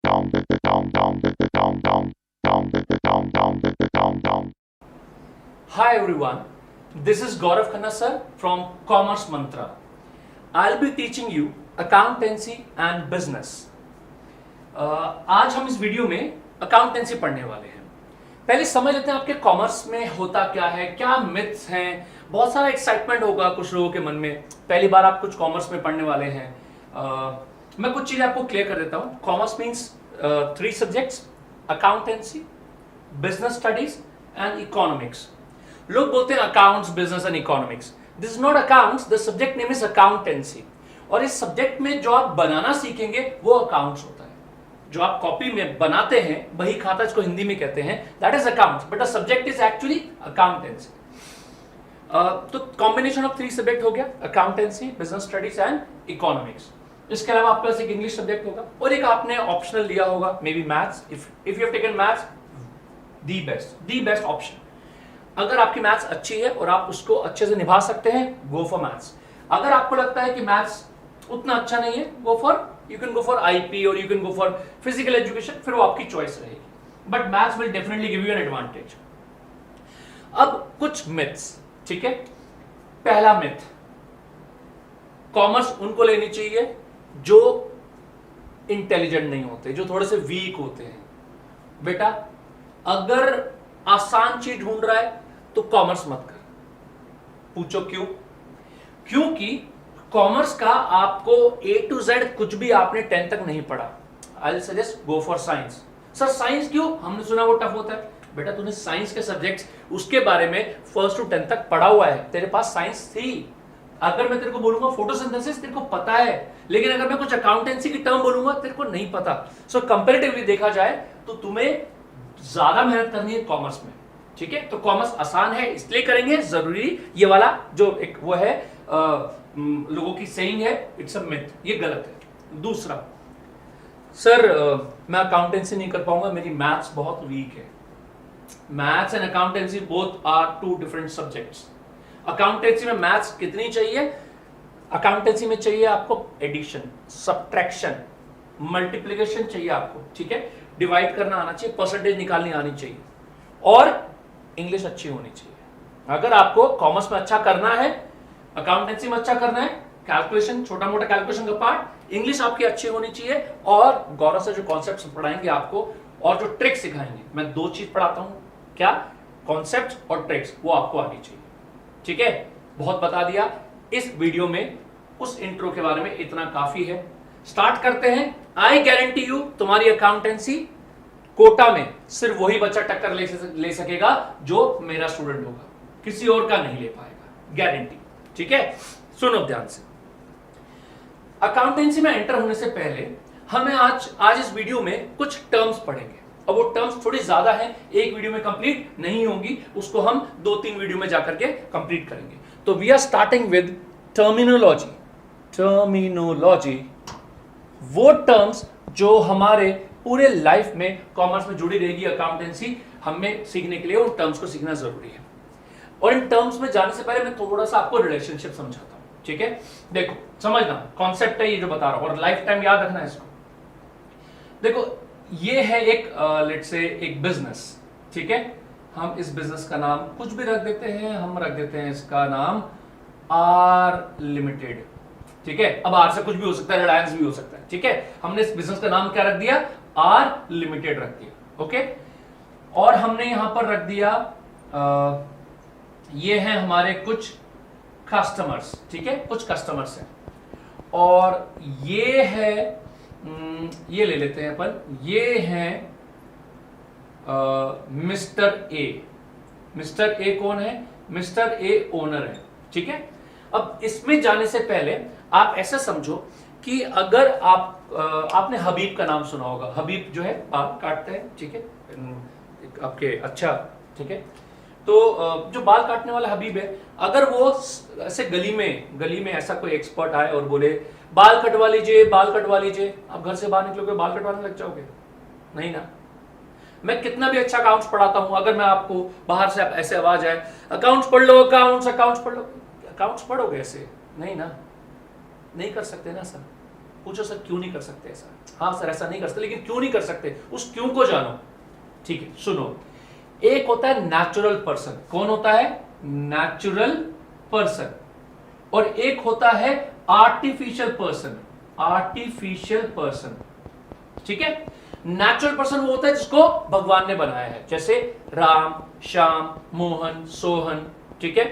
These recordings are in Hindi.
Hi everyone, this is Gaurav Khanna sir from Commerce Mantra. I'll be teaching you accountancy and business. आज हम इस वीडियो में अकाउंटेंसी पढ़ने वाले हैं. पहले समझ लेते हैं आपके कॉमर्स में होता क्या है, क्या मिथ्स हैं. बहुत सारा एक्साइटमेंट होगा कुछ लोगों के मन में, पहली बार आप कुछ कॉमर्स में पढ़ने वाले हैं. मैं कुछ चीजें आपको क्लियर कर देता हूँ. Commerce means 3 subjects: accountancy, business studies and economics. लोग बोलते हैं accounts, business and economics. This is not accounts, the subject name is accountancy. और इस सब्जेक्ट में जो आप बनाना सीखेंगे वो अकाउंट्स होता है. जो आप कॉपी में बनाते हैं, बही खाता जिसको हिंदी में कहते हैं, that is accounts, but the subject is actually accountancy. तो कॉम्बिनेशन ऑफ 3 सब्जेक्ट हो गया: accountancy, business studies and economics. इसके अलावा आपके पास एक इंग्लिश सब्जेक्ट होगा और एक आपने ऑप्शनल लिया होगा, may be maths. If you have taken maths, the best option. अगर आपकी मैथ्स अच्छी है और आप उसको अच्छे से निभा सकते हैं, गो फॉर मैथ्स. अगर आपको लगता है कि मैथ्स उतना अच्छा नहीं है, you can go for IP और you can go for physical education, फिर वो आपकी चॉइस रहेगी. But maths will definitely give you an advantage. अब कुछ मिथ्स, ठीक है. पहला मिथ: कॉमर्स उनको लेनी चाहिए जो इंटेलिजेंट नहीं होते, जो थोड़े से वीक होते हैं. बेटा, अगर आसान चीज ढूंढ रहा है तो कॉमर्स मत कर. पूछो क्यों? क्योंकि कॉमर्स का आपको A to Z कुछ भी आपने 10 तक नहीं पढ़ा. I will suggest go for science. Sir science क्यों? हमने सुना वो टफ होता है. बेटा, तूने साइंस के सब्जेक्ट्स उसके बारे में 1st to 10th तक पढ़ा हुआ है, तेरे पास साइंस थी. अगर मैं तेरे को बोलूंगा फोटोसिंथेसिस, तेरे को पता है, लेकिन अगर मैं कुछ अकाउंटेंसी की टर्म बोलूंगा, तेरे को नहीं पता. सो कंपैरेटिवली देखा जाए तो तुम्हें ज्यादा मेहनत करनी है कॉमर्स में, ठीक है. तो कॉमर्स आसान है इसलिए करेंगे, जरूरी ये वाला जो एक वो है लोगों की सेइंग है, इट्स अ मिथ, ये गलत है. दूसरा, सर मैं अकाउंटेंसी नहीं कर पाऊंगा, मेरी मैथ्स बहुत वीक है. Maths and accountancy both are 2 different subjects. Accountancy में मैथ्स कितनी चाहिए? अकाउंटेंसी में चाहिए आपको एडिशन, सब्ट्रैक्शन, मल्टीप्लिकेशन चाहिए आपको, ठीक है. डिवाइड करना आना चाहिए, परसेंटेज निकालनी आनी चाहिए, और इंग्लिश अच्छी होनी चाहिए. अगर आपको कॉमर्स में अच्छा करना है, अकाउंटेंसी में अच्छा करना है, कैलकुलेशन, छोटा मोटा कैलकुलेशन का पार्ट, इंग्लिश आपकी अच्छी होनी चाहिए. और गौरव से जो कॉन्सेप्ट्स पढ़ाएंगे आपको और जो ट्रिक्स सिखाएंगे, मैं 2 चीज पढ़ाता हूं. क्या? कॉन्सेप्ट्स और ट्रिक्स, वो आपको आनी चाहिए, ठीक है. बहुत बता दिया इस वीडियो में. उस इंट्रो के बारे में इतना काफी है. स्टार्ट करते हैं. आई गारंटी यू, तुम्हारी अकाउंटेंसी कोटा में सिर्फ वही बच्चा टक्कर ले सकेगा जो मेरा स्टूडेंट होगा, किसी और का नहीं ले पाएगा, गारंटी, ठीक है. सुनो ध्यान से. अकाउंटेंसी में एंटर होने से पहले हमें आज इस वीडियो में कुछ टर्म्स पढ़ेंगे. अब वो टर्म्स थोड़ी ज्यादा हैं, एक वीडियो में कंप्लीट नहीं होंगी, उसको हम 2-3 वीडियो में जाकर के कंप्लीट करेंगे. तो we are starting with terminology. Terminology वो टर्म्स जो हमारे पूरे लाइफ में कॉमर्स में जुड़ी रहेगी. अकाउंटेंसी हमें सीखने के लिए उन टर्म्स को सीखना जरूरी है. और इन टर्म्स में जाने से पहले मैं थोड़ा सा आपको रिलेशनशिप समझाता हूं, ठीक है. देखो, समझना, कॉन्सेप्ट है ये जो बता रहा हूं, और लाइफ टाइम याद रखना है इसको. देखो, ये है एक लेट्स से एक बिजनेस, ठीक है. हम इस बिजनेस का नाम कुछ भी रख देते हैं. हम रख देते हैं इसका नाम आर लिमिटेड, ठीक है. अब आर से कुछ भी हो सकता है, रिलायंस भी हो सकता है, ठीक है. हमने इस बिजनेस का नाम क्या रख दिया? आर लिमिटेड रख दिया, ओके. और हमने यहां पर रख दिया ये हैं हमारे कुछ कस्टमर्स, ठीक है. कुछ कस्टमर्स हैं. और ये है ये ले लेते हैं अपन, ये हैं मिस्टर ए. मिस्टर ए कौन है? मिस्टर ए ओनर है, ठीक है. अब इसमें जाने से पहले आप ऐसा समझो कि अगर आपने हबीब का नाम सुना होगा. हबीब जो है बाल काटते हैं, ठीक है, आपके, अच्छा, ठीक है. तो जो बाल काटने वाला हबीब है, अगर वो ऐसे गली में ऐसा कोई एक्सपर्ट आए और बोले बाल कटवा लीजिए, बाल कटवा लीजिए, आप घर से बाहर निकलोगे, बाल कटवाने लग जाओगे? नहीं ना. मैं कितना भी अच्छा अकाउंट्स पढ़ाता हूं, अगर मैं आपको बाहर से ऐसे आवाज आए अकाउंट्स पढ़ लो, अकाउंट्स पढ़ लो, अकाउंट्स पढ़ोगे ऐसे? नहीं ना, नहीं कर सकते ना सर. पूछो सर क्यों नहीं कर सकते ऐसा? हाँ सर ऐसा नहीं कर सकते, लेकिन क्यों नहीं कर सकते, उस क्यों को जानो। ठीक है, सुनो, एक होता है नेचुरल पर्सन। कौन होता है? Natural person. और एक होता है आर्टिफिशियल पर्सन। आर्टिफिशियल पर्सन, ठीक है। नेचुरल पर्सन वो होता है जिसको भगवान ने बनाया है, जैसे राम, श्याम, मोहन, सोहन, ठीक है,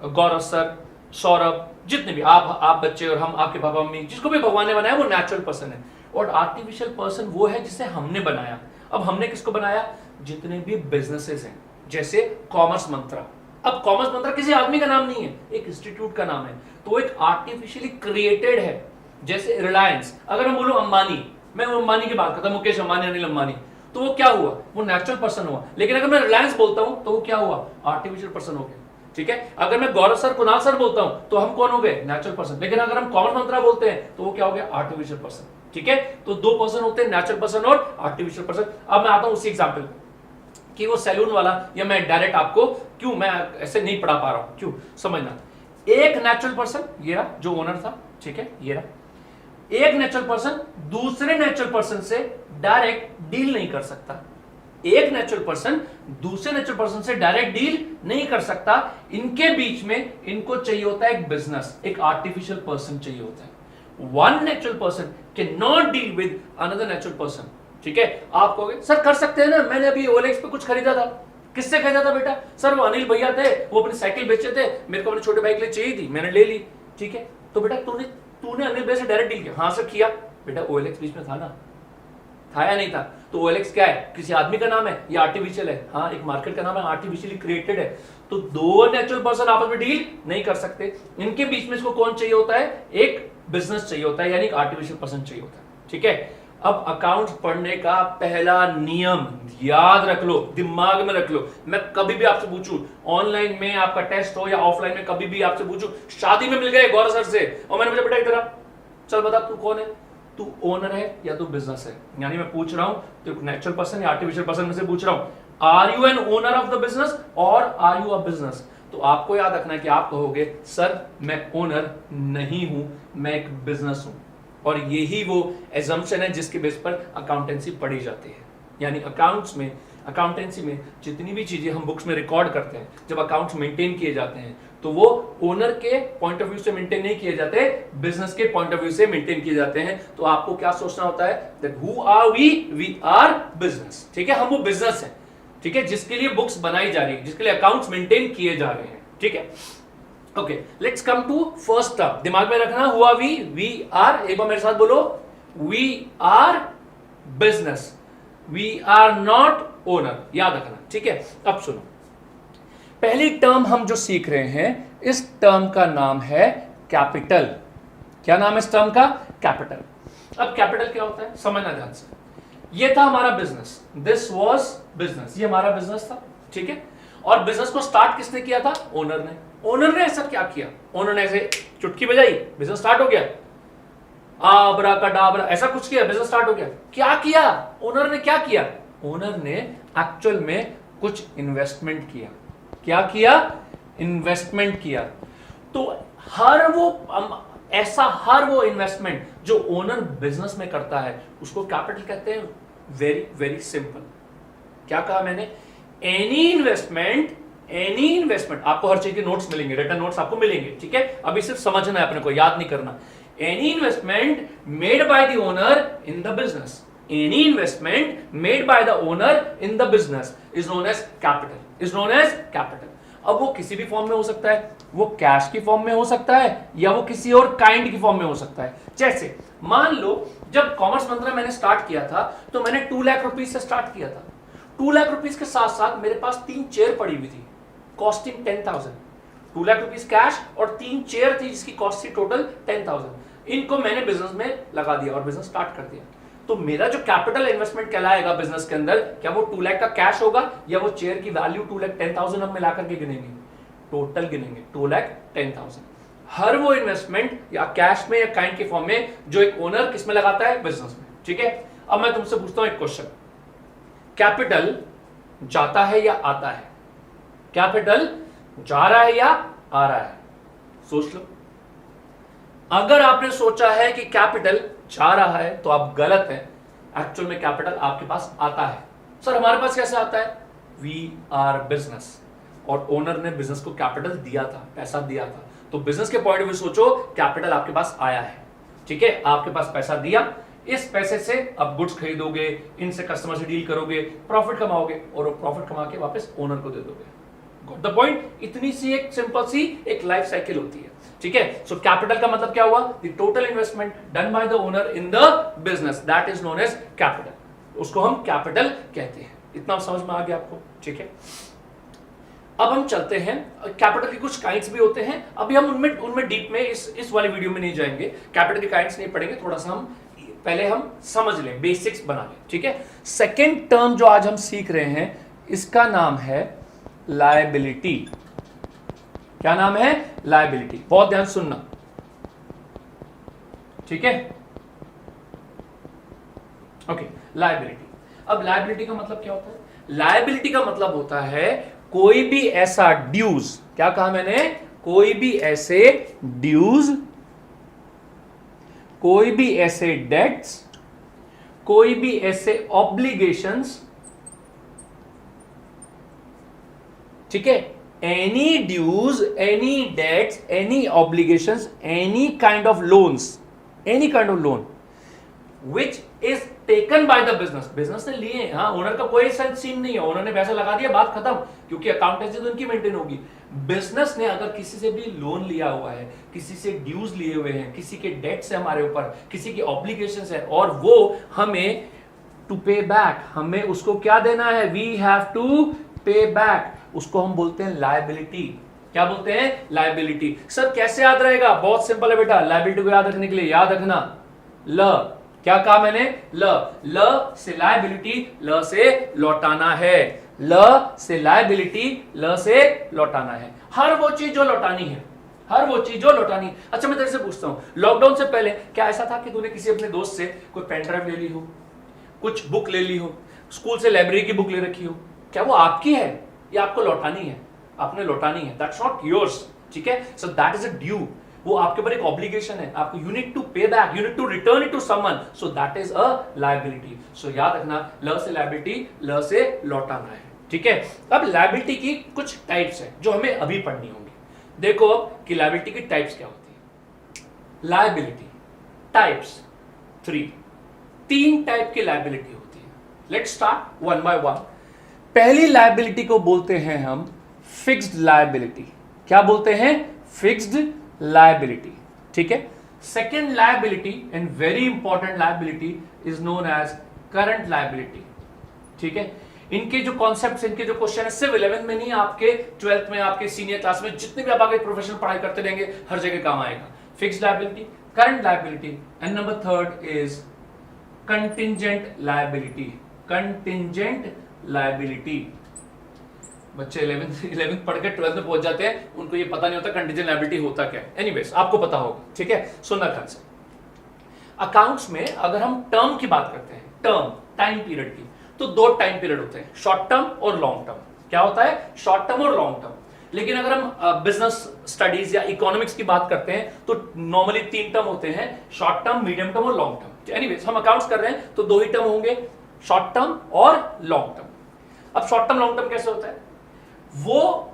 गौरव सर, सौरभ, जितने भी आप बच्चे और हम, आपके पापा मम्मी, जिसको भी भगवान ने बनाया वो नेचुरल पर्सन है। और आर्टिफिशियल पर्सन वो है जिसे हमने बनाया। अब हमने किसको बनाया? जितने भी बिजनेसेस हैं, जैसे कॉमर्स मंत्रा। अब कॉमर्स मंत्रा किसी आदमी का नाम नहीं है, एक इंस्टीट्यूट का नाम है, तो वो एक आर्टिफिशियली क्रिएटेड है। जैसे रिलायंस, अगर मैं बोलूं अंबानी, मैं अंबानी की बात करता हूं, मुकेश अंबानी, अनिल अंबानी, तो वो क्या हुआ? वो नेचुरल पर्सन हुआ। लेकिन अगर मैं रिलायंस बोलता हूं तो वो क्या हुआ? आर्टिफिशियल पर्सन हो गया, ठीक है। अगर मैं गौरव सर, कुणाल सर बोलता हूं तो हम कौन हो गए? Natural person. लेकिन अगर हम कॉमर्स मंत्रा बोलते हैं तो वो क्या हो गया? आर्टिफिशियल पर्सन, ठीक है। तो दो पर्सन होते हैं, नेचुरल पर्सन और आर्टिफिशियल पर्सन। अब मैं आता हूं उसी एग्जांपल कि वो सैलून वाला, या मैं डायरेक्ट आपको, क्यों मैं ऐसे नहीं पढ़ा पा रहा हूं, क्यों, समझना। एक नेचुरल पर्सन, ये रहा जो ओनर था, ठीक है, ये रहा। एक नेचुरल पर्सन दूसरे नेचुरल पर्सन से डायरेक्ट डील नहीं कर सकता। एक नेचुरल पर्सन दूसरे नेचुरल पर्सन से डायरेक्ट डील नहीं कर सकता। इनके बीच में इनको चाहिए होता है एक बिजनेस, एक आर्टिफिशियल पर्सन चाहिए होता है। One natural person can not deal with another natural person, ठीक है। आप कहोगे सर कर सकते हैं ना, मैंने अभी OLX पे कुछ खरीदा था। किससे खरीदा था बेटा? सर वो अनिल भैया थे, वो अपनी साइकिल बेचे थे, मेरे को अपने छोटे भाई के लिए चाहिए थी, मैंने ले ली, ठीक है। तो बेटा तूने अनिल भैया से डायरेक्ट डील किया? हाँ सर किया। बेटा OLX बीच में था ना, था या नहीं था? तो OLX क्या है? किसी आदमी का नाम है या आर्टिफिशियल है? हाँ, एक मार्केट का नाम है, आर्टिफिशियली क्रिएटेड है। तो दो नेचुरल पर्सन आपस में डील नहीं कर सकते। इनके बीच में इसको कौन चाहिए होता है? एक बिजनेस चाहिए होता है, यानी आर्टिफिशियल पर्सन चाहिए होता है, ठीक है। अब अकाउंट्स पढ़ने का पहला नियम याद रख लो, दिमाग में रख लो। मैं कभी भी आपसे पूछूं, ऑनलाइन में आपका टेस्ट हो या ऑफलाइन में, कभी भी आपसे पूछूं, शादी में मिल गए गौरव सर से और मैंने पूछा बेटा इधर चल बता तू कौन है, तू ओनर है या तू बिजनेस है? यानी मैं पूछ रहा हूं तो नेचुरल पर्सन या आर्टिफिशियल पर्सन में से पूछ रहा हूं, are you an owner of the business और आर यू अ बिजनेस? तो आपको याद रखना है कि आप कहोगे सर मैं ओनर नहीं हूं, मैं एक बिजनेस हूं। और यही वो एजम्पशन है जिसके बेस पर अकाउंटेंसी पढ़ी जाती है। यानी अकाउंटेंसी में जितनी भी चीजें हम बुक्स में रिकॉर्ड करते हैं, जब अकाउंट्स मेंटेन किए जाते हैं तो वो ओनर के पॉइंट ऑफ व्यू से मेंटेन नहीं किए जाते, बिजनेस के पॉइंट ऑफ व्यू से मेंटेन किए जाते हैं। तो आपको क्या सोचना होता है? That who are we are business, ठीक है, हम वो बिजनेस है, ठीक है, जिसके लिए बुक्स बनाई जा रही है, जिसके लिए अकाउंट्स मेंटेन किए जा रहे हैं, ठीक है। Okay, let's come to first term. दिमाग में रखना, हुआ वी आर, एक बार मेरे साथ बोलो, we are business, we are not owner, याद रखना, ठीक है। अब सुनो, पहली टर्म हम जो सीख रहे हैं, इस टर्म का नाम है कैपिटल। क्या नाम है इस टर्म का? कैपिटल। अब कैपिटल क्या होता है समझना ध्यान से। ये था हमारा बिजनेस, दिस वाज बिजनेस, ये हमारा बिजनेस था, ठीक है। और बिजनेस को स्टार्ट किसने किया था? ओनर ने। ओनर ने ऐसा क्या किया? ओनर ने ऐसे चुटकी बजाई, बिजनेस स्टार्ट हो गया, आबरा का डाबरा, ऐसा कुछ किया, बिजनेस स्टार्ट हो गया। क्या किया ओनर ने? क्या किया ओनर ने? एक्चुअल में कुछ इन्वेस्टमेंट किया। क्या किया? इन्वेस्टमेंट किया। तो हर वो इन्वेस्टमेंट जो ओनर बिजनेस में करता है उसको कैपिटल कहते हैं। Very very simple. क्या कहा मैंने? एनी इन्वेस्टमेंट, आपको हर चीज के नोट्स मिलेंगे, रिटन नोट्स आपको मिलेंगे, ठीक है। अभी सिर्फ समझना है, अपने को याद नहीं करना। Any investment made by the owner in the business, any investment made by the owner in the business is known as capital. अब वो किसी भी फॉर्म में हो सकता है, वो कैश की फॉर्म में हो सकता है या वो किसी और काइंड की फॉर्म में हो सकता है। जैसे मान लो जब कॉमर्स मंत्रा मैंने स्टार्ट किया था तो मैंने 2 लाख रुपीज से स्टार्ट किया था। 2 लाख रुपीज के साथ साथ मेरे पास 3 चेयर पड़ी हुई थी, कॉस्टिंग 10,000। 2 लाख रुपीज कैश और 3 चेयर थी जिसकी कॉस्ट थी टोटल 10,000। इनको मैंने बिजनेस में लगा दिया और बिजनेस स्टार्ट कर दिया। तो मेरा जो कैपिटल इन्वेस्टमेंट कहलाएगा बिजनेस के अंदर, क्या वो 2 लाख का कैश होगा या वो चेयर की वैल्यू 2,10,000 हम मिलाकर के गिनेंगे? टोटल गिनेंगे, 2,10,000। हर वो इन्वेस्टमेंट या कैश में या काइंड के फॉर्म में जो एक ओनर किसमें लगाता है? बिजनेस में, ठीक है। अब मैं तुमसे पूछता हूं एक क्वेश्चन, कैपिटल जाता है या आता है? कैपिटल जा रहा है या आ रहा है? सोच लो। अगर आपने सोचा है कि कैपिटल जा रहा है तो आप गलत हैं। एक्चुअल में कैपिटल आपके पास आता है। सर हमारे पास कैसे आता है? वी आर बिजनेस, और ओनर ने बिजनेस को कैपिटल दिया था, पैसा दिया था। तो बिजनेस के पॉइंट ऑफ व्यू सोचो, कैपिटल आपके पास आया है, ठीक है, आपके पास पैसा दिया, इस पैसे से आप गुड्स खरीदोगे, इनसे कस्टमर से डील करोगे, प्रॉफिट कमाओगे, और वो प्रॉफिट कमा के वापस ओनर को दे दोगे। Got the point? इतनी सी एक सिंपल सी एक लाइफ साइकिल होती है, ठीक है। सो कैपिटल का मतलब क्या हुआ? The total investment done by the owner in the business, that is known as capital. उसको हम कैपिटल कहते हैं। इतना समझ में आ गया आपको, ठीक है। अब हम चलते हैं, कैपिटल के कुछ काइंड्स भी होते हैं, अभी हम उनमें डीप में इस वाली वीडियो में नहीं जाएंगे, कैपिटल के काइंड्स नहीं पढ़ेंगे, थोड़ा सा हम पहले हम समझ लें, बेसिक्स बना लें, ठीक है। सेकेंड टर्म जो आज हम सीख रहे हैं, इसका नाम है लायबिलिटी। क्या नाम है? लायबिलिटी। बहुत ध्यान सुनना, ठीक है। Okay, liability. अब लायबिलिटी का मतलब क्या होता है? लायबिलिटी का मतलब होता है कोई भी ऐसा ड्यूज, क्या कहा मैंने? कोई भी ऐसे ड्यूज, कोई भी ऐसे डेट्स, कोई भी ऐसे ऑब्लिगेशंस, ठीक है, any dues, any debts, any obligations, any kind of loans, any kind of loan which is taken by the business, business ने लिए, हाँ, ओनर का कोई सेंस सीन नहीं है, ओनर ने पैसा लगा दिया, बात खत्म, क्योंकि अकाउंटेंसी तो उनकी मेंटेन होगी। बिजनेस ने अगर किसी से भी लोन लिया हुआ है, किसी से ड्यूज लिए हुए हैं, किसी के डेट्स है हमारे ऊपर, किसी की ऑब्लिगेशंस है, और वो हमें टू पे बैक, हमें उसको क्या देना है? We have to pay back, उसको हम बोलते हैं लायबिलिटी। क्या बोलते हैं? लायबिलिटी। सर कैसे याद रहेगा? बहुत सिंपल है बेटा, लायबिलिटी को याद रखने के लिए याद रखना, ल, क्या कहा मैंने? ल, ल से लायबिलिटी, ल से लौटाना है, ल से लायबिलिटी, ल से लौटाना है। हर वो चीज जो लौटानी है, हर वो चीज जो लौटानी। अच्छा मैं तेरे से पूछता हूं, लॉकडाउन से पहले क्या ऐसा था कि तूने किसी अपने दोस्त से कोई पेन ड्राइव ले ली हो, कुछ बुक ले ली हो, स्कूल से लाइब्रेरी की बुक ले रखी हो, क्या वो आपकी है या आपको लौटानी है? आपने लौटानी है, दैट्स नॉट योर्स, ठीक है। So that is a due, वो आपके ऊपर एक ऑब्लिगेशन है, आपको you need to pay back, you need to return it to someone, so that is a liability. So याद रखना, ल से लायबिलिटी, ल से लौटाना है, ठीक है। अब लायबिलिटी की कुछ टाइप्स है जो हमें अभी पढ़नी होंगी। देखो अब कि लायबिलिटी की टाइप्स क्या होती है। लायबिलिटी टाइप्स 3, 3 टाइप की लायबिलिटी होती है। Let's start one by one. पहली लायबिलिटी को बोलते हैं हम फिक्स्ड लायबिलिटी। क्या बोलते हैं? फिक्स्ड लायबिलिटी, ठीक है। Second liability and very important liability is known as current liability, ठीक है। इनके जो कॉन्सेप्ट्स, इनके जो क्वेश्चन है, सिर्फ 11th में नहीं, आपके 12th में, आपके सीनियर क्लास में, जितने भी आप आगे प्रोफेशनल पढ़ाई करते रहेंगे, हर जगह काम आएगा। Fixed liability, current liability, and number 3rd is contingent liability. Contingent liability, बच्चे 11th पढ़ के 12th में पहुंच जाते हैं, उनको ये पता नहीं होता कंटिंजेंट लायबिलिटी होता क्या है। एनीवेज आपको पता होगा, ठीक है। सुनना ध्यान से, अकाउंट्स में अगर हम टर्म की बात करते हैं, टर्म, टाइम पीरियड की, तो 2 टाइम पीरियड होते हैं, शॉर्ट टर्म और लॉन्ग टर्म। क्या होता है? शॉर्ट टर्म और लॉन्ग टर्म। लेकिन अगर हम बिजनेस स्टडीज या इकोनॉमिक्स की बात करते हैं तो नॉर्मली 3 टर्म होते हैं, शॉर्ट टर्म, मीडियम टर्म और लॉन्ग टर्म। एनीवेज हम अकाउंट्स कर रहे हैं तो 2 ही टर्म होंगे, शॉर्ट टर्म और लॉन्ग टर्म। अब शॉर्ट टर्म लॉन्ग टर्म कैसे होता है? वो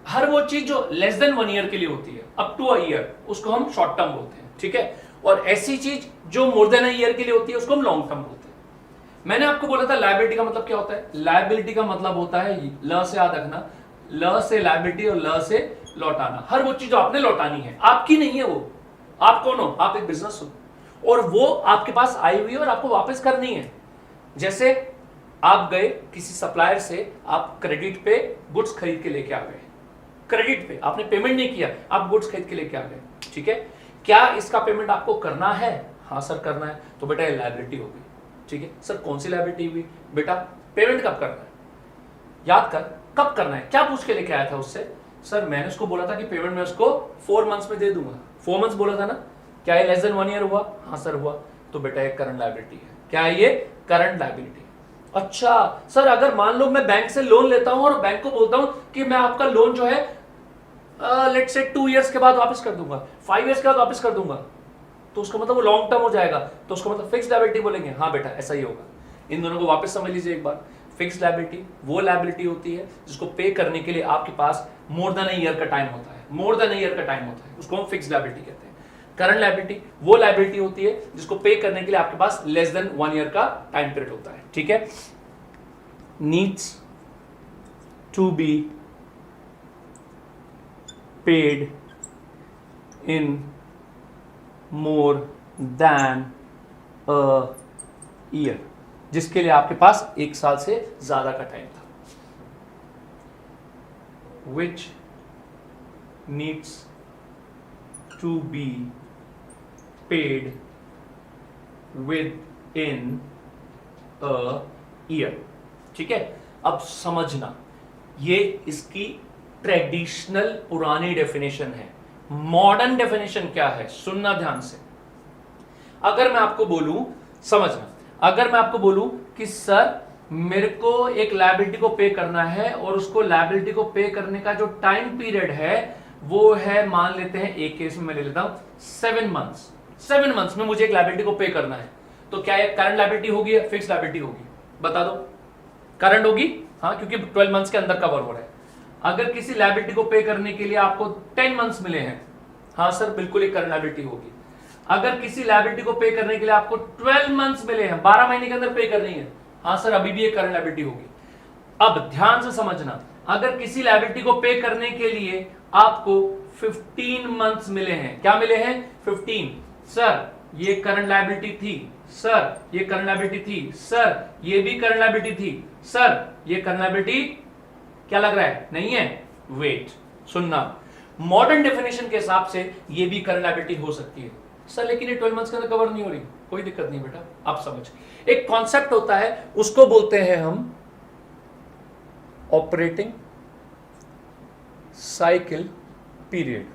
हर वो चीज जो लेस देन 1 ईयर के लिए होती है, अप टू अ ईयर, उसको हम शॉर्ट टर्म बोलते हैं, ठीक है। और ऐसी चीज जो मोर देन अ ईयर के लिए होती है, उसको हम लॉन्ग टर्म बोलते हैं। मैंने आपको बोला था लायबिलिटी का मतलब क्या होता है। लायबिलिटी का मतलब होता है, ल से याद रखना, ल से लायबिलिटी और ल से लौटाना। हर वो चीज जो आपने लौटानी है, आपकी नहीं है वो। आप कौन हो? आप एक बिजनेस हो और वो आपके पास आई हुई है और आपको वापस करनी है। जैसे आप गए किसी सप्लायर से, आप क्रेडिट पे गुड्स खरीद के लेके आ गए, क्रेडिट पे आपने पेमेंट नहीं किया, आप गुड्स खरीद के लेके आ गए, ठीक है। क्या इसका पेमेंट आपको करना है? हाँ सर करना है, तो बेटा ये लायबिलिटी हो गई, ठीक है। सर कौन सी लायबिलिटी हुई? बेटा पेमेंट कब करना है, याद कर, कब करना है, क्या पूछ के लेके आया था उससे? सर मैंने उसको बोला था कि पेमेंट मैं उसको 4 मंथ्स में दे दूंगा। 4 मंथ्स बोला था ना, क्या ये लेस देन 1 ईयर हुआ? हाँ सर हुआ, तो बेटा ये करंट लायबिलिटी है। क्या है ये? Current liability. अच्छा सर, अगर मान लो मैं बैंक से लोन लेता हूं और बैंक को बोलता हूं कि मैं आपका लोन जो है लेट्स से 2 इयर्स के बाद वापस कर दूंगा, 5 इयर्स के बाद वापस कर दूंगा, तो उसका मतलब वो लॉन्ग टर्म हो जाएगा, तो उसका मतलब फिक्स लायबिलिटी बोलेंगे। हाँ बेटा ऐसा ही होगा। इन दोनों को वापस समझ लीजिए एक बार। फिक्स लायबिलिटी वो लायबिलिटी होती है जिसको पे करने के लिए आपके पास मोर देन अ ईयर का टाइम होता है, मोर देन अ ईयर का टाइम होता है, उसको हम फिक्स लायबिलिटी कहते हैं। करंट लायबिलिटी वो लायबिलिटी होती है जिसको पे करने के लिए आपके पास लेस देन 1 ईयर का टाइम पीरियड होता है। ठीक है, needs to be paid in more than a year, जिसके लिए आपके पास 1 साल से ज्यादा का टाइम था। Which needs to be paid within a year. ठीक है, अब समझना, ये इसकी ट्रेडिशनल पुरानी डेफिनेशन है। मॉडर्न डेफिनेशन क्या है, सुनना ध्यान से। अगर मैं आपको बोलूं, समझना, अगर मैं आपको बोलूं कि सर मेरे को एक लायबिलिटी को पे करना है और उसको लायबिलिटी को पे करने का जो टाइम पीरियड है वो है, मान लेते हैं एक केस में मैं ले लेता हूं 7 मंथ्स। 7 मंथ्स में मुझे एक लायबिलिटी को पे करना है, तो क्या ये करंट लायबिलिटी होगी या फिक्स लायबिलिटी होगी? बता दो। करंट होगी, हाँ, क्योंकि 12 मंथ्स के अंदर कवर हो रहा है। अगर किसी लायबिलिटी को पे करने के लिए आपको 10 मंथ्स मिले हैं, हाँ सर बिल्कुल एक करंट लायबिलिटी होगी। अगर किसी लायबिलिटी को पे करने के लिए आपको 12 मंथ्स मिले हैं, 12 महीने के अंदर पे करनी है, हाँ सर अभी भी एक करंट लायबिलिटी होगी। अब ध्यान से समझना, अगर किसी लायबिलिटी को पे करने के लिए आपको 15 मंथ्स मिले हैं, क्या मिले हैं? 15। सर ये करंट लायबिलिटी थी, सर ये करंट लायबिलिटी थी, सर ये भी करंट लायबिलिटी थी, सर ये करंट लायबिलिटी क्या लग रहा है? नहीं है। वेट, सुनना, मॉडर्न डेफिनेशन के हिसाब से ये भी करंट लायबिलिटी हो सकती है सर, लेकिन ये 12 मंथ्स के अंदर कवर नहीं हो रही। कोई दिक्कत नहीं बेटा, आप समझ, एक कॉन्सेप्ट होता है, उसको बोलते हैं हम ऑपरेटिंग साइकिल पीरियड।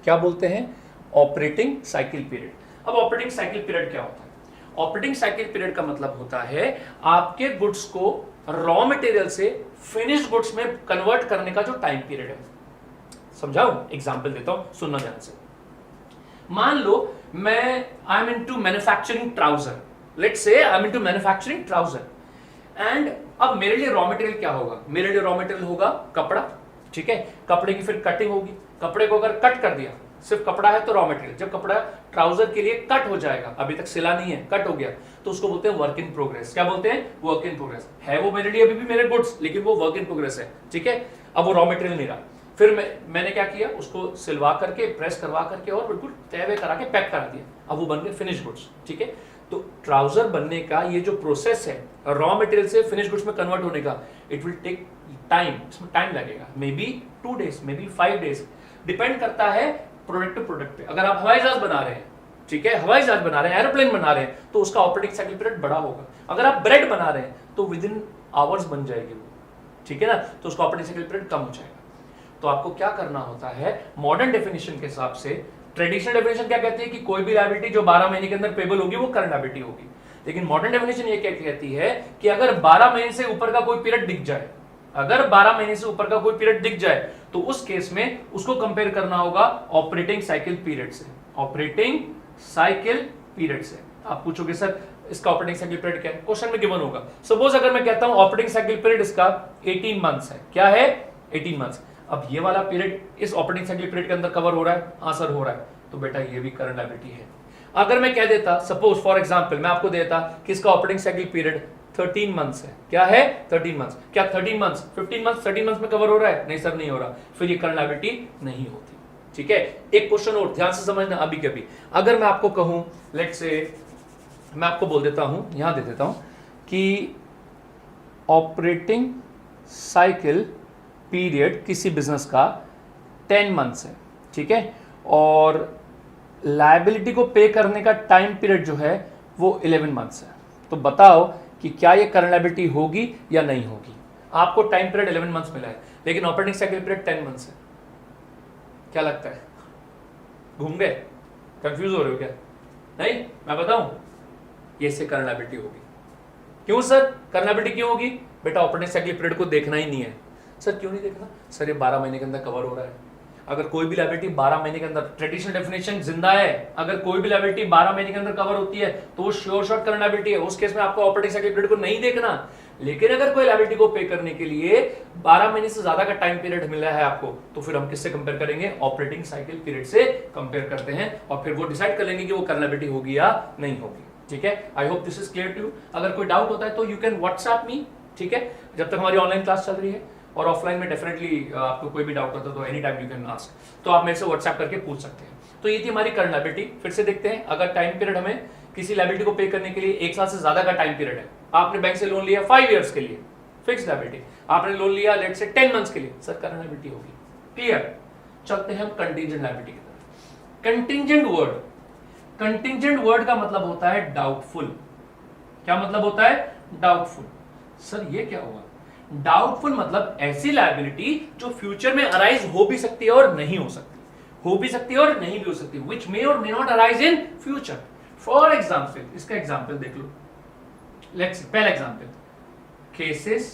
क्या बोलते हैं? Operating cycle period. अब ऑपरेटिंग साइकिल पीरियड क्या होता है? ऑपरेटिंग साइकिल पीरियड का मतलब होता है आपके गुड्स को रॉ मटेरियल से फिनिश्ड गुड्स में कन्वर्ट करने का जो टाइम पीरियड है। समझाऊं? एग्जांपल देता हूं, सुनना ध्यान से। मान लो मैं I am into manufacturing trouser, let's say I am into manufacturing trouser, and अब मेरे लिए रॉ मटेरियल क्या होगा? मेरे लिए रॉ मटेरियल होगा कपड़ा। ठीक है, कपड़े की फिर कटिंग होगी, कपड़े को अगर कट कर दिया, सिर्फ कपड़ा है तो रॉ मटेरियल, जब कपड़ा ट्राउजर के लिए कट हो जाएगा, अभी तक सिला नहीं है, कट हो गया, तो उसको बोलते हैं वर्क इन प्रोग्रेस। क्या बोलते हैं? वर्क इन प्रोग्रेस है वो मेरे लिए अभी भी मेरे गुड्स, लेकिन वो वर्क इन प्रोग्रेस है। ठीक है, अब वो रॉ मटेरियल नहीं रहा। फिर मैंने क्या किया, उसको सिलवा करके, प्रेस करवा करके और बिल्कुल तय करा के पैक करा दिया, अब वो बन गए फिनिश गुड्स। ठीक है, तो ट्राउजर बनने का ये जो प्रोसेस है रॉ मटेरियल से फिनिश गुड्स में कन्वर्ट होने का, इट विल टेक टाइम, इसमें टाइम लगेगा, may be 2 days, may be 5 days, depend करता है प्रोडक्ट टू प्रोडक्ट पे। अगर आप हवाई जहाज बना रहे हैं, ठीक है, हवाई जहाज बना रहे हैं, एरोप्लेन बना रहे हैं, तो उसका ऑपरेटिंग साइकिल पीरियड बड़ा होगा। अगर आप ब्रेड बना रहे हैं तो विद इन आवर्स बन जाएगी वो, ठीक है ना, तो उसका ऑपरेटिंग साइकिल पीरियड कम हो जाएगा। तो आपको क्या करना होता है, मॉडर्न डेफिनेशन के हिसाब से, ट्रेडिशनल डेफिनेशन क्या कहती है कि कोई भी लायबिलिटी जो 12 महीने के अंदर पेबल होगी वो करंट लायबिलिटी होगी, लेकिन मॉडर्न डेफिनेशन ये क्या कहती है कि अगर 12 महीने से ऊपर का कोई पीरियड दिख जाए, अगर 12 महीने से ऊपर का कोई पीरियड दिख जाए, तो उस केस में उसको कंपेयर करना होगा ऑपरेटिंग साइकिल पीरियड से, ऑपरेटिंग साइकिल पीरियड से। आप पूछोगे सर इसका ऑपरेटिंग साइकिल पीरियड क्या है, क्वेश्चन में गिवन होगा। सपोज अगर मैं कहता हूं ऑपरेटिंग साइकिल पीरियड इसका 18 मंथ्स है, क्या है? 18 मंथ्स। अब ये वाला पीरियड इस ऑपरेटिंग साइकिल पीरियड के अंदर कवर हो रहा है, हाँ सर हो रहा है, तो बेटा ये भी करंट लायबिलिटी है। अगर मैं कह देता, सपोज फॉर एग्जांपल मैं आपको देता कि इसका ऑपरेटिंग साइकिल पीरियड 13 मंथ्स है, क्या है? 13 मंथ्स। क्या 13 मंथ्स 15 मंथ्स 13 मंथ्स में कवर हो रहा है? नहीं सर नहीं हो रहा, फिर ये करंट लायबिलिटी नहीं होती। ठीक है, एक क्वेश्चन और ध्यान से समझना अभी के अभी। अगर मैं आपको कहूं, लेट्स से मैं आपको बोल देता हूं, यहां दे देता हूं कि ऑपरेटिंग साइकिल पीरियड किसी बिजनेस का 10 मंथ्स है, ठीक है, और लायबिलिटी को पे करने का टाइम पीरियड जो है वो 11 मंथ्स है, तो बताओ कि क्या ये करंट लायबिलिटी होगी या नहीं होगी? आपको टाइम पीरियड 11 मंथ्स मिला है, लेकिन ऑपरेटिंग साइकिल पीरियड 10 मंथ्स है। क्या लगता है, घूम गए, कंफ्यूज हो रहे हो क्या? नहीं, मैं बताऊं, ये से करंट लायबिलिटी होगी। क्यों सर करंट लायबिलिटी क्यों होगी? बेटा ऑपरेटिंग साइकिल पीरियड को देखना ही नहीं है। सर क्यों नहीं देखना? सर ये 12 महीने के अंदर कवर हो रहा है, अगर कोई भी लायबिलिटी 12 महीने के अंदर, ट्रेडिशनल डेफिनेशन जिंदा है, अगर कोई भी लायबिलिटी 12 महीने के अंदर कवर होती है तो वो श्योर शॉर्ट करंट लायबिलिटी है, उस केस में आपको ऑपरेटिंग साइकिल पीरियड को नहीं देखना। लेकिन अगर कोई लायबिलिटी को पे करने के लिए 12 महीने से ज्यादा का टाइम पीरियड मिला है आपको, तो फिर हम किससे कंपेयर करेंगे? ऑपरेटिंग साइकिल पीरियड से कंपेयर करते हैं और फिर वो डिसाइड कर लेंगे कि वो करंट लायबिलिटी होगी या नहीं होगी। ठीक है, I hope this is clear to you. अगर कोई डाउट होता है तो यू कैन व्हाट्सएप मी, ठीक है, जब तक हमारी ऑनलाइन क्लास चल रही है, और ऑफलाइन में डेफिनेटली आपको कोई भी डाउट होता है तो any time you can ask, तो आप मेरे से व्हाट्सएप करके पूछ सकते हैं। तो ये थी हमारी करंट लायबिलिटी। फिर से देखते हैं, अगर टाइम पीरियड हमें किसी लायबिलिटी को पे करने के लिए 1 साल से ज्यादा का टाइम पीरियड है, आपने बैंक से लोन लिया 5 इयर्स के लिए, फिक्स लायबिलिटी, आपने लोन लिया लेट से 10 मंथ्स के लिए, सर करंट लायबिलिटी होगी। क्लियर? चलते हैं हम कंटीजेंट लायबिलिटी की तरफ। कंटीजेंट वर्ड का मतलब होता है डाउटफुल। क्या मतलब होता है? डाउटफुल। सर ये क्या हुआ? डाउटफुल मतलब ऐसी लायबिलिटी जो फ्यूचर में अराइज हो भी सकती है और नहीं हो सकती, हो भी सकती है और नहीं भी हो सकती, which may or may not arise in future. For example, इसका एग्जाम्पल देख लो। लेट्स पहला example, cases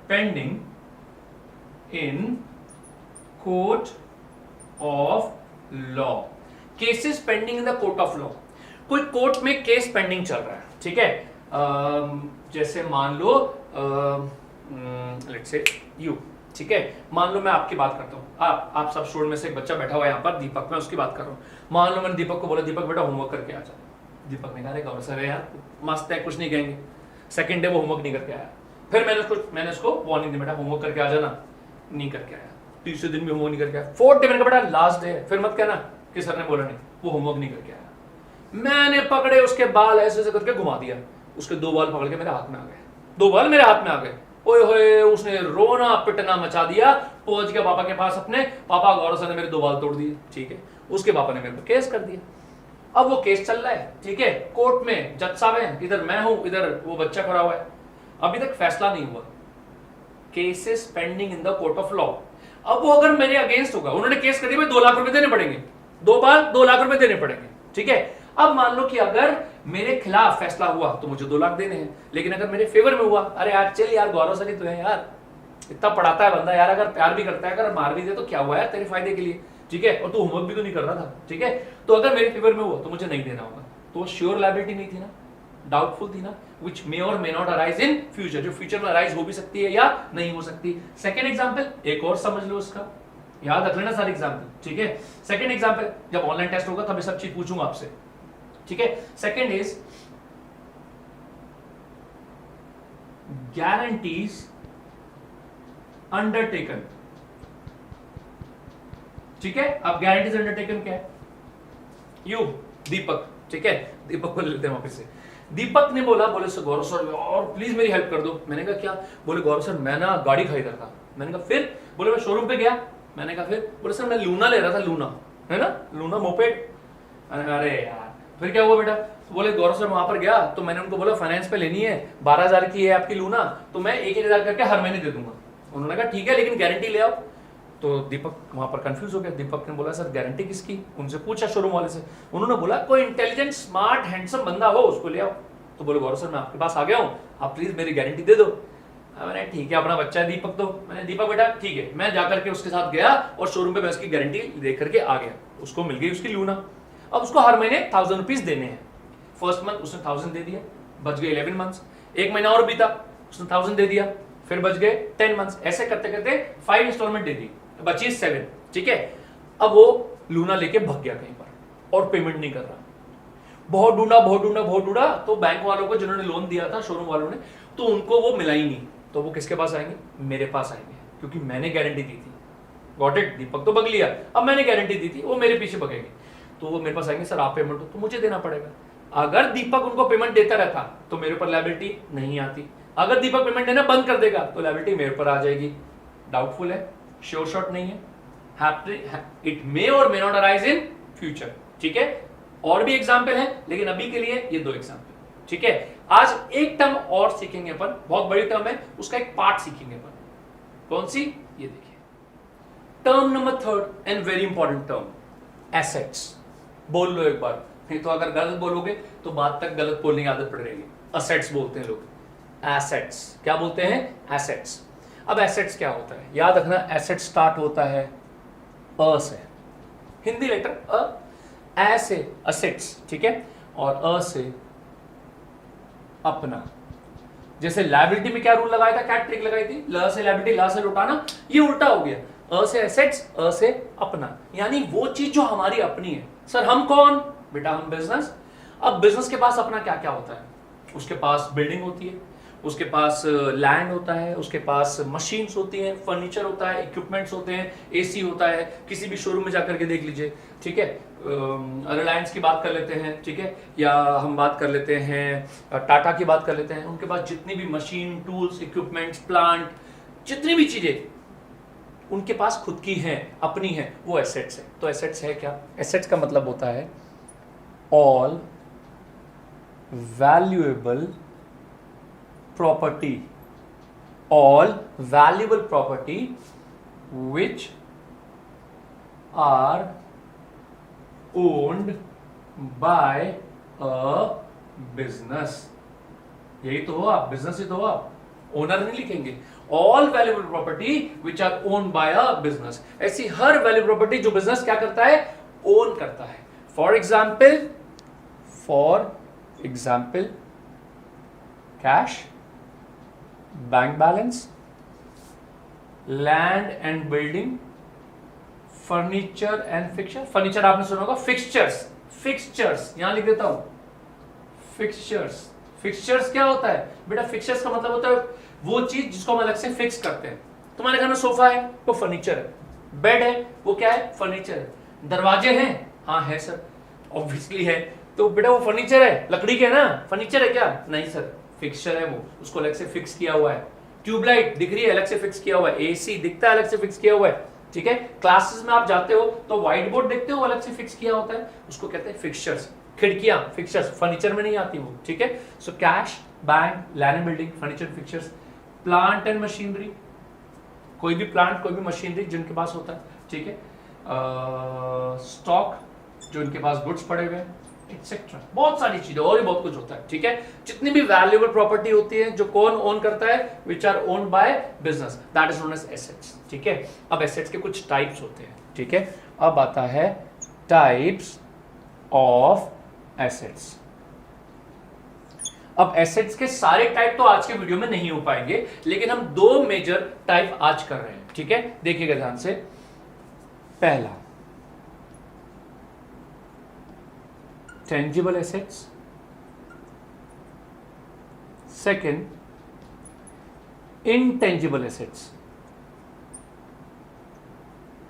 pending in court of law. Cases pending in the court of law, कोई कोर्ट में केस पेंडिंग चल रहा है, ठीक है। जैसे मान लो लेट्स से यू, ठीक है, मान लो मैं आपकी बात करता हूँ, आप सब स्टूडेंट में से एक बच्चा बैठा हुआ है यहाँ पर, दीपक, मैं उसकी बात कर रहा हूँ। मान लो मैंने दीपक को बोला, दीपक बेटा होमवर्क करके आ जा। दीपक ने कहा सर यार मस्त है, कुछ नहीं कहेंगे। सेकंड डे वो होमवर्क नहीं करके आया, फिर मैंने उसको वार्निंग दी, बेटा होमवर्क करके आ जाना, नहीं करके आया। तीसरे दिन भी होमवर्क नहीं करके आया। फोर्थ डे मैंने कहा बेटा लास्ट डे है, फिर मत कहना कि सर ने बोला नहीं, वो होमवर्क नहीं करके आया। मैंने पकड़े उसके बाल ऐसे ऐसे करके घुमा दिया, उसके 2 बाल पकड़ के मेरे हाथ में आ गए, 2 बाल मेरे हाथ में आ गए। ओए होए, उसने रोना पिटना मचा दिया, पहुंच गया पापा के पास अपने, पापा गौरव सर ने मेरे 2 बाल तोड़ दिए, ठीक है। उसके पापा ने मेरे को केस कर दिया। अब वो केस चल रहा है, ठीक है, कोर्ट में जज साहब हैं, इधर मैं हूं, इधर वो बच्चा खड़ा हुआ है, अभी तक फैसला नहीं हुआ। Cases pending in the court of law. अब वो अगर मेरे अगेंस्ट होगा, उन्होंने केस कर दिया, 2 लाख रुपए देने पड़ेंगे, 2 बाल 2 लाख रुपए देने पड़ेंगे, ठीक है। अब मान लो कि अगर मेरे खिलाफ फैसला हुआ तो मुझे 2 लाख देने हैं, लेकिन अगर मेरे फेवर में हुआ, अरे यार चल यार गौरव सर ही तो है यार, इतना पढ़ाता है बंदा यार, अगर प्यार भी करता है, अगर मार भी दे तो क्या हुआ यार, तेरे फायदे के लिए, ठीक है, और तू होमवर्क भी तो नहीं कर रहा था, ठीक है, तो अगर मेरे फेवर में हुआ तो मुझे नहीं देना होगा। तो श्योर लायबिलिटी नहीं थी ना, डाउटफुल थी ना, which may or may not arise in future, जो फ्यूचर में अराइज हो भी सकती है या नहीं हो सकती। सेकंड एग्जांपल एक और समझ लो, उसका याद रख लेना सारे एग्जांपल, ठीक है। सेकंड एग्जांपल, जब ऑनलाइन टेस्ट होगा तब ये सब चीज पूछूंगा आपसे, ठीक है। सेकंड इज गारंटीज अंडरटेकन, ठीक है। अब गारंटीज अंडरटेकन क्या है? यू दीपक, ठीक है, दीपक को लेते हैं वापस से। दीपक ने बोला, बोले सर गौरव सर और प्लीज मेरी हेल्प कर दो। मैंने कहा क्या? बोले गौरव सर मैं ना गाड़ी खरीद रहा था। मैंने कहा फिर? बोले मैं शोरूम पे गया। मैंने कहा फिर? बोले सर मैं लूना ले रहा था, लूना है ना, लूना मोपेड। अरे यार फिर क्या हुआ बेटा? बोले गौरव सर वहां पर गया तो मैंने उनको बोला फाइनेंस पे लेनी है, 12,000 की है आपकी लूना, तो मैं 1,000 करके हर महीने दे दूंगा। उन्होंने कहा ठीक है लेकिन गारंटी ले आओ। तो दीपक वहां पर कंफ्यूज हो गया। दीपक ने बोला सर गारंटी किसकी? उनसे पूछा शोरूम वाले से, उन्होंने बोला कोई इंटेलिजेंट स्मार्ट हैंडसम बंदा हो उसको ले आओ। तो बोले गौरव सर मैं आपके पास आ गया हूँ, आप प्लीज मेरी गारंटी दे दो। मैंने ठीक है, अपना बच्चा है दीपक, तो मैंने दीपक बेटा ठीक है। मैं जाकर के उसके साथ गया और शोरूम पे मैं उसकी गारंटी दे करके आ गया। उसको मिल गई उसकी लूना। अब उसको हर महीने 1,000 रुपीज देने हैं। फर्स्ट मंथ उसने 1,000 दे दिया, बच गए 11 मंथ्स। एक महीना और बीता, उसने 1,000 दे दिया, फिर बच गए 10 मंथ्स। ऐसे करते करते 5 इंस्टॉलमेंट दे दी, बची 7, ठीक है। अब वो लूना लेके भग गया कहीं पर और पेमेंट नहीं कर रहा। बहुत ढूंढा तो बैंक वालों को जिन्होंने लोन दिया था, शोरूम वालों ने, तो उनको वो मिला ही नहीं। तो वो किसके पास आएंगे? मेरे पास आएंगे, क्योंकि मैंने गारंटी दी थी। Got it? दीपक तो भग लिया, अब मैंने गारंटी दी थी, वो मेरे पीछे भगेंगे। तो वो मेरे पास आएंगे, सर आप पेमेंट दो, तो मुझे देना पड़ेगा। अगर दीपक उनको पेमेंट देता रहता तो मेरे ऊपर लायबिलिटी नहीं आती। अगर दीपक पेमेंट देना बंद कर देगा तो लायबिलिटी मेरे ऊपर आ जाएगी। डाउटफुल है, श्योर शॉट नहीं है, इट मे और may not arise in future, ठीक है। और भी एग्जाम्पल है लेकिन अभी के लिए ये 2 एग्जाम्पल, ठीक है। आज एक टर्म और सीखेंगे अपन, बहुत बड़ी टर्म है, उसका एक पार्ट सीखेंगे अपन। कौन सी? ये देखिए, term number 3 and very important term, assets. बोल लो एक बार, नहीं तो अगर गलत बोलोगे तो बाद तक गलत बोलने की आदत पड़ रहेगी। असेट्स बोलते हैं लोग, एसेट्स। क्या बोलते हैं? एसेट्स। अब एसेट्स क्या होता है? याद रखना, एसेट स्टार्ट होता है अ से, हिंदी लेटर अ, ए से असेट्स, ठीक है, और अ से अपना। जैसे लायबिलिटी में क्या रूल लगाया था, क्या ट्रिक लगाई थी, ल से लायबिलिटी ला से लौटाना, ये उल्टा हो गया, अ से एसेट्स अ से अपना, यानी वो चीज जो हमारी अपनी है। सर हम कौन, बेटा हम बिजनेस। अब बिजनेस के पास अपना क्या क्या होता है, उसके पास बिल्डिंग होती है, उसके पास लैंड होता है, उसके पास मशीन्स होती हैं, फर्नीचर होता है, इक्विपमेंट्स होते हैं, एसी होता है, किसी भी शोरूम में जाकर के देख लीजिए, ठीक है। रिलायंस की बात कर लेते हैं, ठीक है, या हम बात कर लेते हैं टाटा की बात कर लेते हैं, उनके पास जितनी भी मशीन, टूल्स, इक्विपमेंट्स, प्लांट, जितनी भी चीजें उनके पास खुद की हैं, अपनी हैं, वो एसेट्स है। तो एसेट्स है क्या, एसेट्स का मतलब होता है all valuable property, all valuable property which are owned by a business। यही तो हो आप, बिजनेस ही तो हो आप, ओनर नहीं लिखेंगे। All valuable property which are own by a business, ऐसी हर वैल्यूएबल प्रॉपर्टी जो बिजनेस क्या करता है, ओन करता है। For example cash, bank balance, land and building, furniture and fixture. Furniture आपने सुना होगा, फिक्सचर्स, फिक्सचर्स यहां लिख देता हूं, फिक्सचर्स। फिक्सचर्स क्या होता है बेटा, फिक्सचर्स का मतलब होता है वो चीज जिसको हम अलग से फिक्स करते हैं। तुम्हारे घर में सोफा है, वो फर्नीचर है, बेड है, वो क्या है, फर्नीचर है, दरवाजे हैं, हाँ है सर, ऑब्वियसली है, तो बेटा वो फर्नीचर है, लकड़ी के है ना, फर्नीचर है क्या, नहीं सर, फिक्सचर है वो, उसको अलग से फिक्स किया हुआ है। ट्यूबलाइट दिख रही है, अलग से फिक्स किया हुआ है, एसी दिखता है, अलग से फिक्स किया हुआ है, ठीक है। क्लासेस में आप जाते हो तो व्हाइट बोर्ड देखते हो, अलग से फिक्स किया होता है, उसको कहते हैं फिक्सचर्स। खिड़कियां, फिक्सचर्स, फर्नीचर में नहीं आती वो, ठीक है। So cash, bank, land and building, furniture, fixtures. Plant and machinery, कोई भी प्लांट, कोई भी मशीनरी जिनके पास होता है, ठीक है। स्टॉक, जो इनके पास गुड्स पड़े हुए हैं, एक्सेट्रा, बहुत सारी चीजें, और भी बहुत कुछ होता है, ठीक है। जितनी भी वैल्यूएबल प्रॉपर्टी होती है जो कौन ओन करता है, which are owned by business, that is known as assets, ठीक है। अब एसेट्स के कुछ टाइप्स होते हैं, ठीक है। अब आता है टाइप्स ऑफ एसेट्स। अब एसेट्स के सारे टाइप तो आज के वीडियो में नहीं हो पाएंगे, लेकिन हम दो मेजर टाइप आज कर रहे हैं, ठीक है। देखिएगा ध्यान से, पहला tangible assets, second intangible assets,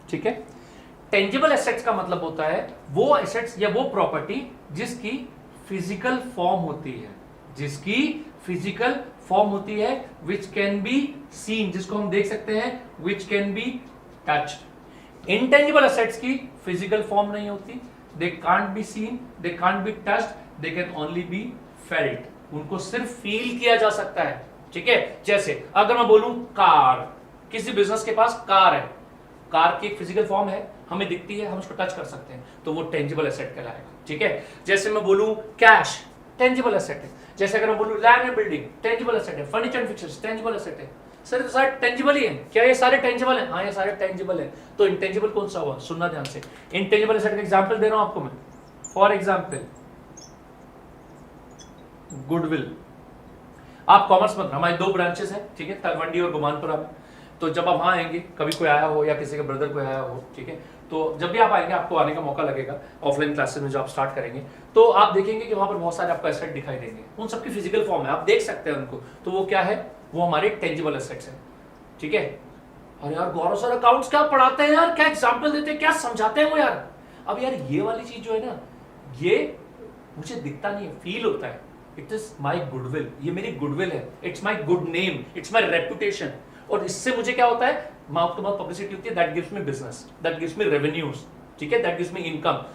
ठीक है। टेंजिबल एसेट्स का मतलब होता है वो एसेट्स या वो प्रॉपर्टी जिसकी फिजिकल फॉर्म होती है, जिसकी फिजिकल फॉर्म होती है, विच कैन बी सीन, जिसको हम देख सकते हैं, which can be touched. Intangible assets की फिजिकल फॉर्म नहीं होती, they can't be seen, they can't be touched, they can only be felt, उनको सिर्फ फील किया जा सकता है, ठीक है। जैसे अगर मैं बोलूं कार, किसी बिजनेस के पास कार है, कार की एक फिजिकल फॉर्म है, हमें दिखती है, हम उसको टच कर सकते हैं, तो वो टेंजिबल एसेट कहलाएगा, ठीक है। जैसे मैं बोलूं कैश, टेंजिबल एसेट है। जैसे अगर मैं बोलूं land and building, tangible asset है। Furniture and fixtures, tangible asset है। सर ये सारे टेंजिबल ही हैं क्या, ये सारे टेंजिबल हैं, हाँ ये सारे टेंजिबल हैं। तो इंटेंजिबल कौन सा हुआ, सुनना ध्यान से। इंटेंजिबल एसेट का एग्जांपल दे रहा हूं आपको मैं, फॉर एग्जांपल गुडविल। आप कॉमर्स में, हमारी दो ब्रांचेस हैं, ठीक है, तलवंडी और गुमानपुरा में। तो जब आप वहां आएंगे, कभी कोई आया हो या किसी के ब्रदर कोई आया हो, ठीक है, तो जब भी आप आएंगे आपको आने का मौका लगेगा ऑफलाइन क्लासेस में, जो आप स्टार्ट करेंगे तो आप देखेंगे कि वहां पर बहुत सारे आपको एसेट दिखाई देंगे, उन सबकी फिजिकल फॉर्म है, आप देख सकते हैं उनको, तो वो क्या है, वो हमारे टेंजिबल एसेट्स हैं, ठीक है। अरे यार गौरव सर अकाउंट्स क्या पढ़ाते हैं यार, क्या एग्जांपल देते हैं, क्या समझाते हैं वो यार। अब यार ये वाली चीज जो है ना, ये मुझे दिखता नहीं है, फील होता है। इट इज माई गुडविल, ये मेरी गुडविल है, it's my good name, it's my reputation, और इससे मुझे क्या होता है, माउथ टू माउथ पब्लिसिटी होती है, that gives me business, that gives me revenues, ठीक है, दैट गिव्स मी इनकम।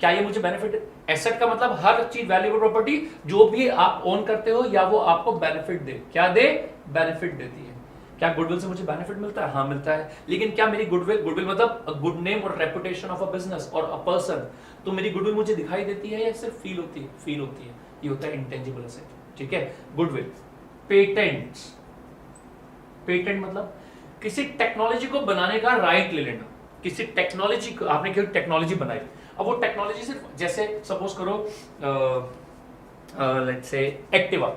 क्या ये मुझे बेनिफिट, एसेट का मतलब हर चीज, वैल्यूएबल प्रॉपर्टी जो भी आप ओन करते हो या वो आपको बेनिफिट दे, क्या दे, बेनिफिट देती है। क्या गुडविल से मुझे बेनिफिट मिलता है, हाँ मिलता है, लेकिन क्या मेरी गुडविल, गुडविल मतलब गुड नेम और रेपुटेशन ऑफ अ बिजनेस और अ पर्सन, तो मेरी गुडविल मुझे दिखाई देती है या सिर्फ फील होती है, फील होती है, ये होता है इंटेंजिबल एसेट, ठीक है। गुडविल। पेटेंट्स, पेटेंट मतलब किसी टेक्नोलॉजी को बनाने का राइट ले लेना, किसी टेक्नोलॉजी को, आपने कोई टेक्नोलॉजी बनाई, अब वो टेक्नोलॉजी सिर्फ जैसे सपोज करो let's say Activa,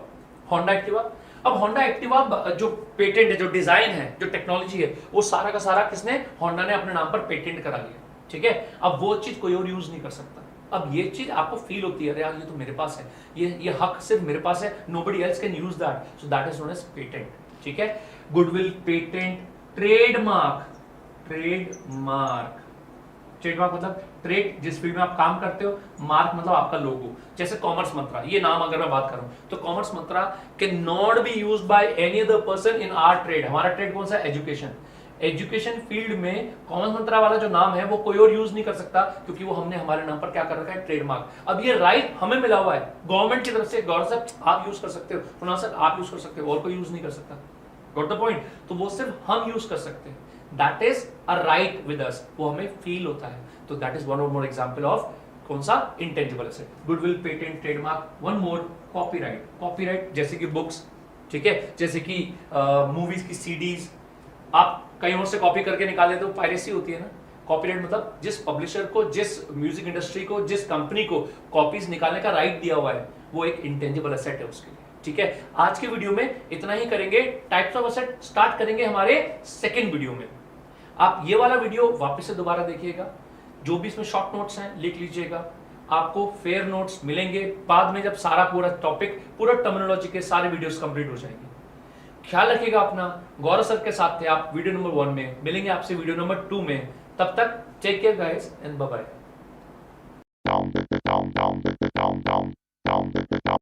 Honda Activa. अब होंडा एक्टिवा जो पेटेंट है, जो डिजाइन है, जो टेक्नोलॉजी है, वो सारा का सारा किसने, होंडा ने अपने नाम पर पेटेंट करा लिया, ठीक है। अब वो चीज कोई और यूज नहीं कर सकता। अब ये चीज आपको फील होती है, अरे यार ये तो मेरे पास है, ये हक सिर्फ मेरे पास है, nobody else can use that, so that is known as patent, ठीक है। गुडविल, पेटेंट, ट्रेडमार्क, ट्रेडमार्क मतलब ट्रेड जिस फील्ड में आप काम करते हो, मार्क मतलब आपका लोगो। जैसे कॉमर्स मंत्रा, ये नाम अगर मैं बात करूं तो Commerce Mantra can not be used by any other person in our trade. हमारा ट्रेड कौन सा है, एजुकेशन। एजुकेशन फील्ड में कॉमर्स मंत्रा वाला जो नाम है वो कोई और यूज नहीं कर सकता, क्योंकि वो हमने हमारे नाम पर क्या कर रखा है, ट्रेडमार्क। अब ये राइट हमें मिला हुआ है गवर्नमेंट की तरफ से, गवर्नमेंट साहब आप यूज कर सकते हो, कुणाल सर आप यूज कर सकते हो, और कोई यूज नहीं कर सकता। Got the point. तो वो सिर्फ हम यूज कर सकते हैं, that is a right with us, वो हमें फील होता है। तो दैट इज वन और मोर एग्जांपल ऑफ कौन सा, intangible asset. Goodwill, patent, trademark. One more, copyright. Copyright जैसे कि बुक्स, ठीक है, जैसे कि मूवीज की सीडीज आप कहीं और से कॉपी करके निकाले तो पायरेसी होती है ना। कॉपीराइट मतलब जिस पब्लिशर को, जिस म्यूजिक इंडस्ट्री को, जिस कंपनी को कॉपीज निकालने का राइट दिया हुआ है, वो एक इंटेंजिबल एसेट है उसके लिए, ठीक है। आज के वीडियो में इतना ही करेंगे। टाइप्स ऑफ एसेट स्टार्ट करेंगे हमारे सेकंड वीडियो में। आप ये वाला वीडियो वापस से दोबारा देखिएगा, जो भी इसमें शॉर्ट नोट्स हैं लिख लीजिएगा, आपको फेयर नोट्स मिलेंगे बाद में, जब सारा पूरा टॉपिक, पूरा टर्मिनोलॉजी के सारे वीडियोस कंप्लीट हो जाएंगे। ख्याल रखिएगा अपना। गौरव सर के साथ थे आप वीडियो नंबर 1 में, मिलेंगे आपसे वीडियो नंबर 2 में। तब तक take care guys and bye bye.